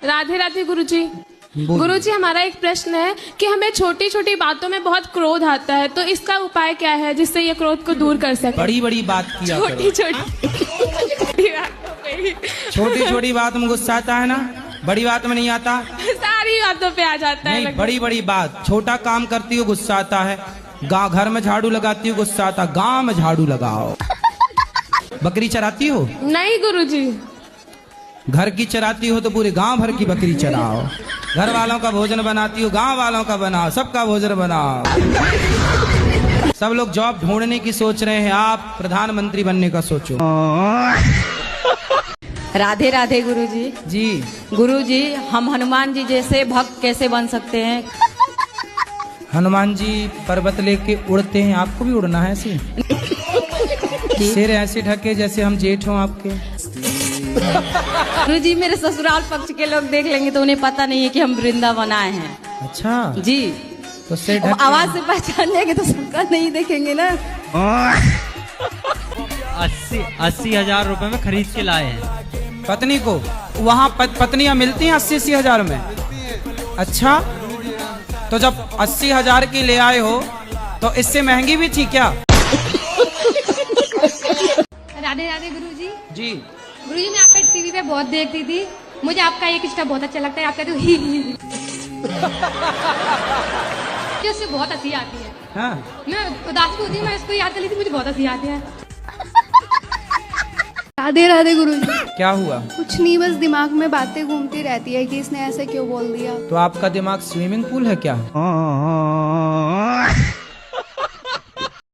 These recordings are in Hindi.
राधे राधे गुरुजी। गुरुजी, हमारा एक प्रश्न है कि हमें छोटी छोटी बातों में बहुत क्रोध आता है, तो इसका उपाय क्या है जिससे ये क्रोध को दूर कर सके? बड़ी बड़ी बात किया करो। छोटी छोटी बात में गुस्सा आता है ना, बड़ी बात में नहीं आता। सारी बातों पे आ जाता है। नहीं, बड़ी बड़ी बात। छोटा काम करती हो गुस्सा आता है, घर में झाड़ू लगाती हो गुस्सा आता, गांव में झाड़ू लगाओ। बकरी चराती हो? नहीं गुरुजी। घर की चराती हो तो पूरे गांव भर की बकरी चराओ। घर वालों का भोजन बनाती हो, गांव वालों का बनाओ, सबका भोजन बनाओ। सब लोग जॉब ढूंढने की सोच रहे हैं, आप प्रधानमंत्री बनने का सोचो। राधे राधे गुरुजी। जी गुरुजी, हम हनुमान जी जैसे भक्त कैसे बन सकते हैं? हनुमान जी पर्वत लेके उड़ते हैं, आपको भी उड़ना है ऐसे? सिर ऐसे ढके जैसे हम जेठ हों आपके। गुरुजी, मेरे ससुराल पक्ष के लोग देख लेंगे तो उन्हें पता नहीं है कि हम वृंदावन आए हैं। अच्छा जी, तो सिर ढक आवाज से पहचान लेंगे तो सबका नहीं देखेंगे ना। 80,000 रुपए में खरीद के लाए हैं पत्नी को। वहाँ पत्नियां मिलती हैं 80 हजार में? अच्छा, तो जब 80,000 की ले आए हो तो इससे महंगी भी थी क्या? राधे राधे गुरुजी। जी गुरुजी, मैं आपका टीवी पे बहुत देखती थी, मुझे आपका एक स्टेप बहुत अच्छा लगता है, आपका तो ही उससे बहुत हंसी आती है। हाँ। मैं उदास होती हूँ, मैं इसको याद कर लेती, मुझे बहुत हंसी आती है। राधे राधे गुरुजी। क्या हुआ? कुछ नहीं, बस दिमाग में बातें घूमती रहती है कि इसने ऐसे क्यों बोल दिया। तो आपका दिमाग स्विमिंग पूल है क्या?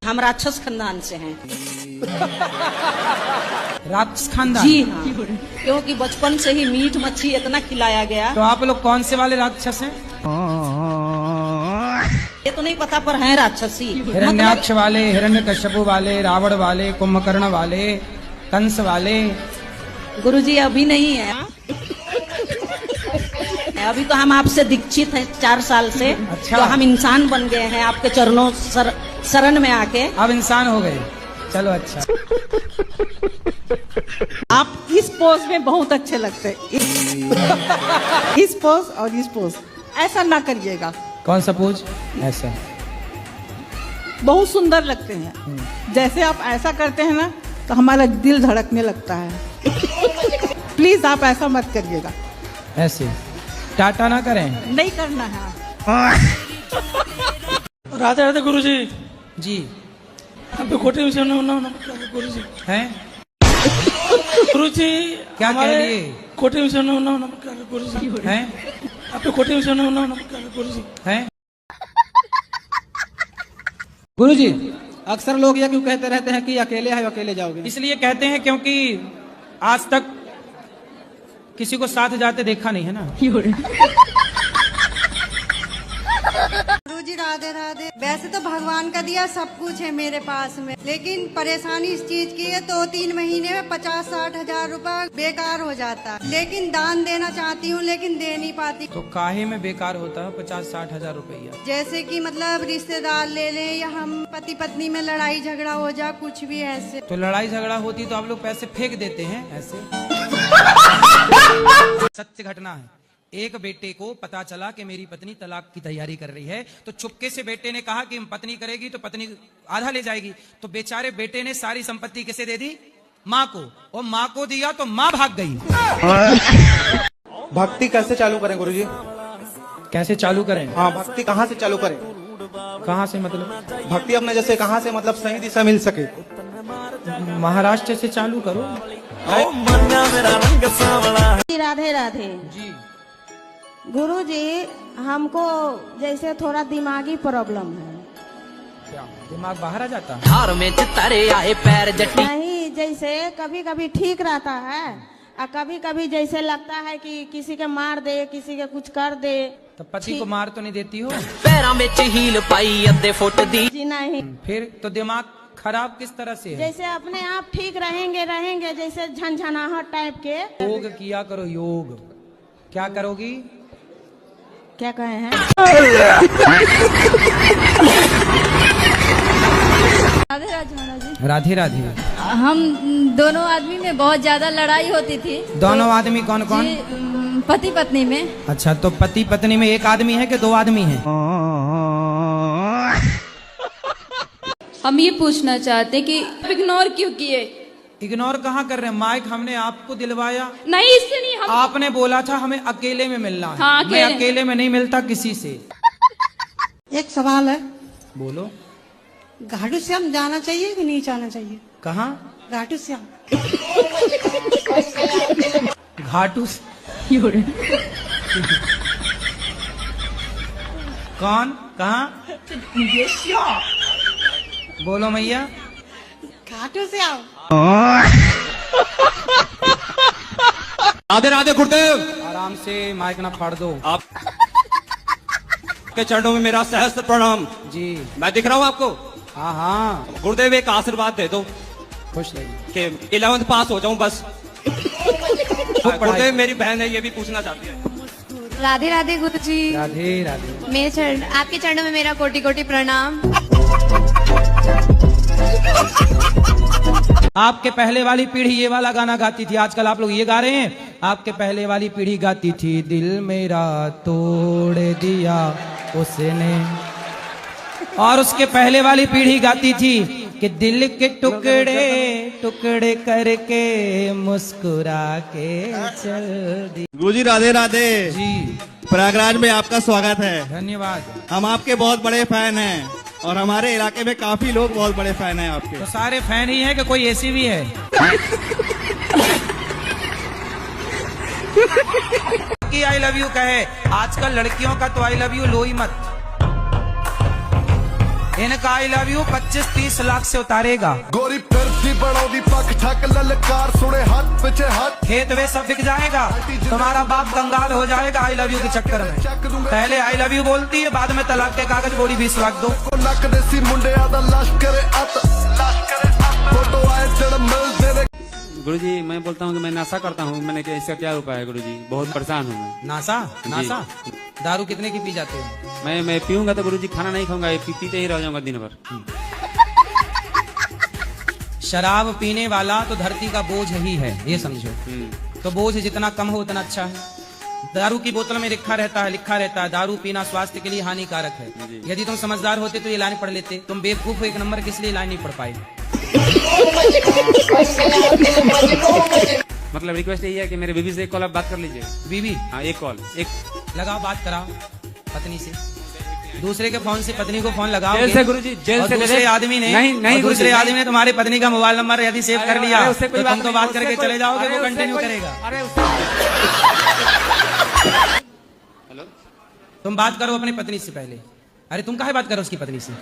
हम राक्षस खानदान से हैं। राक्षस खानदान? जी हाँ, क्योंकि बचपन से ही मीट मच्छी इतना खिलाया गया। तो आप लोग कौन से वाले राक्षस हैं? ये तो नहीं पता पर हैं राक्षसी। हिरण्याक्ष वाले, हिरण्यकश्यपु वाले, रावण वाले, कुंभकर्ण वाले, कंस वाले? गुरुजी अभी नहीं है, अभी तो हम आपसे दीक्षित हैं 4 साल से। अच्छा। तो हम इंसान बन गए हैं आपके चरणों शरण में आके। अब इंसान हो गए, चलो अच्छा। आप इस पोज में बहुत अच्छे लगते हैं। इस पोज और इस पोज ऐसा ना करिएगा। कौन सा पोज? ऐसा बहुत सुंदर लगते हैं। जैसे आप ऐसा करते हैं ना तो हमारा दिल धड़कने लगता है। प्लीज आप ऐसा मत करिएगा। ऐसे टाटा ना करें। नहीं करना है। राधे राधे गुरुजी। जी कोटे में गुरुजी हैं? गुरुजी क्या कह लिए? कोटे में गुरुजी हैं? आपके कोटे में गुरुजी हैं? गुरुजी, अक्सर लोग ये क्यों कहते रहते हैं कि अकेले है अकेले जाओगे? इसलिए कहते हैं क्योंकि आज तक किसी को साथ जाते देखा नहीं है ना। गुरुजी राधे राधे। वैसे तो भगवान का दिया सब कुछ है मेरे पास में, लेकिन परेशानी इस चीज की है 2-3 महीने में 50-60 हजार रुपया बेकार हो जाता है। लेकिन दान देना चाहती हूँ लेकिन दे नहीं पाती। तो काहे में बेकार होता है 50-60 हजार रुपया? जैसे कि मतलब रिश्तेदार ले लें या हम पति पत्नी में लड़ाई झगड़ा हो जा, कुछ भी ऐसे। तो लड़ाई झगड़ा होती तो आप लोग पैसे फेंक देते हैं ऐसे? सत्य घटना है। एक बेटे को पता चला कि मेरी पत्नी तलाक की तैयारी कर रही है, तो चुपके से बेटे ने कहा कि पत्नी करेगी तो पत्नी आधा ले जाएगी। तो बेचारे बेटे ने सारी संपत्ति किसे दे दी? माँ को। और माँ को दिया तो माँ भाग गई। भक्ति कैसे चालू करें गुरुजी? कैसे चालू करें? हाँ, भक्ति कहाँ से चालू करें? कहाँ से मतलब? भक्ति अपने जैसे कहाँ से मतलब सही दिशा मिल सके? महाराष्ट्र से चालू करो। राधे राधे। जी गुरुजी, हमको जैसे थोड़ा दिमागी प्रॉब्लम है। क्या दिमाग बाहर आ जाता है? धार में तारे आए पैर जट्टी। नहीं, जैसे कभी कभी ठीक रहता है और कभी कभी जैसे लगता है कि किसी के मार दे, किसी के कुछ कर दे। तो पति को मार तो नहीं देती हो? पैरों में हील पाई अद्धे फुट दी। जी नहीं। फिर तो दिमाग खराब किस तरह से है? जैसे अपने आप ठीक रहेंगे जैसे झनझनाहट टाइप के। योग किया करो, योग। क्या करोगी? क्या कहे हैं? राधे राधे महाराज जी। राधे राधे। हम दोनों आदमी में बहुत ज्यादा लड़ाई होती थी। दोनों आदमी कौन कौन? पति पत्नी में। अच्छा, तो पति पत्नी में एक आदमी है कि दो आदमी है? हम ये पूछना चाहते हैं कि इग्नोर क्यों किए? इग्नोर कहाँ कर रहे हैं? माइक हमने आपको दिलवाया, नहीं इससे नहीं, हम आपने बोला था हमें अकेले में मिलना है। हाँ, मैं अकेले में नहीं मिलता किसी से। एक सवाल है, बोलो। घाटू श्याम जाना चाहिए कि नहीं जाना चाहिए? कहाँ? घाटू श्याम। घाटू कौन? कहाँ? बोलो मैया। घाटू श्याम। राधे राधे गुरुदेव। आराम से, माइक ना फाड़ दो। आप के चरणों में मेरा सहस्त्र प्रणाम जी। मैं दिख रहा हूँ आपको? हाँ हाँ, गुरुदेव एक आशीर्वाद दे दो खुश रहिए। कि 11th पास हो जाऊं बस। गुरुदेव मेरी बहन है, ये भी पूछना चाहती है। राधे राधे गुरुजी। राधे राधे। मेरे चरण, आपके चरणों में मेरा कोटि कोटि प्रणाम। आपके पहले वाली पीढ़ी ये वाला गाना गाती थी, आजकल आप लोग ये गा रहे हैं। आपके पहले वाली पीढ़ी गाती थी, दिल मेरा तोड़ दिया उसने। और उसके पहले वाली पीढ़ी गाती थी कि दिल के टुकड़े टुकड़े करके मुस्कुरा के चल दी। गुरुजी राधे राधे जी। प्रयागराज में आपका स्वागत है। धन्यवाद। हम आपके बहुत बड़े फैन हैं और हमारे इलाके में काफी लोग बहुत बड़े फैन हैं आपके। तो सारे फैन ही हैं कि कोई ऐसी भी है? कि आई लव यू कहे। आजकल लड़कियों का तो आई लव यू लो ही मत। इनका आई लव यू 25-30 लाख से उतारेगा। गोरी फिरती बड़ोदी पक ठक ललकार सुने हाथ पीछे हाथ। खेत वे सब बिक जाएगा, तुम्हारा बाप कंगाल हो जाएगा आई लव यू के चक्कर में। पहले आई लव यू बोलती है, बाद में तलाक के कागज बोली 20 लाख दो। नक देसी मुंडे आदा लाश करे अत फोटो आए जड़ मिल तेरे। गुरुजी मैं बोलता हूँ कि मैं नशा करता हूँ, मैंने क्या इसका क्या उपाय है गुरुजी? बहुत परेशान हूँ मैं। नासा? नासा? दारू कितने की पी जाते हो? मैं पीऊंगा तो गुरुजी खाना नहीं खाऊंगा, पीते ही रह जाऊंगा दिन भर। शराब पीने वाला तो धरती का बोझ ही है, ये समझो। तो बोझ जितना कम हो उतना अच्छा है। दारू की बोतल में लिखा रहता है दारू पीना स्वास्थ्य के लिए हानिकारक है। यदि तुम समझदार होते तो ये लाइन पढ़ लेते। तुम बेवकूफ हो एक नंबर के, इसलिए लाइन नहीं पढ़ पाए। मतलब रिक्वेस्ट यही है कि मेरे बीवी से एक कॉल आप बात कर लीजिए। बीवी? हाँ, एक कॉल, एक लगाओ, बात कराओ पत्नी से। दूसरे के फोन से पत्नी को फोन लगाओ। जेल से गुरुजी, जेल से। दूसरे आदमी ने नहीं दूसरे आदमी ने तुम्हारी पत्नी का मोबाइल नंबर यदि सेव कर लिया तो तुम तो बात करके चले जाओगे, वो कंटिन्यू करेगा। हेलो, तुम बात करो अपनी पत्नी से पहले। अरे तुम काहे बात करो उसकी पत्नी से?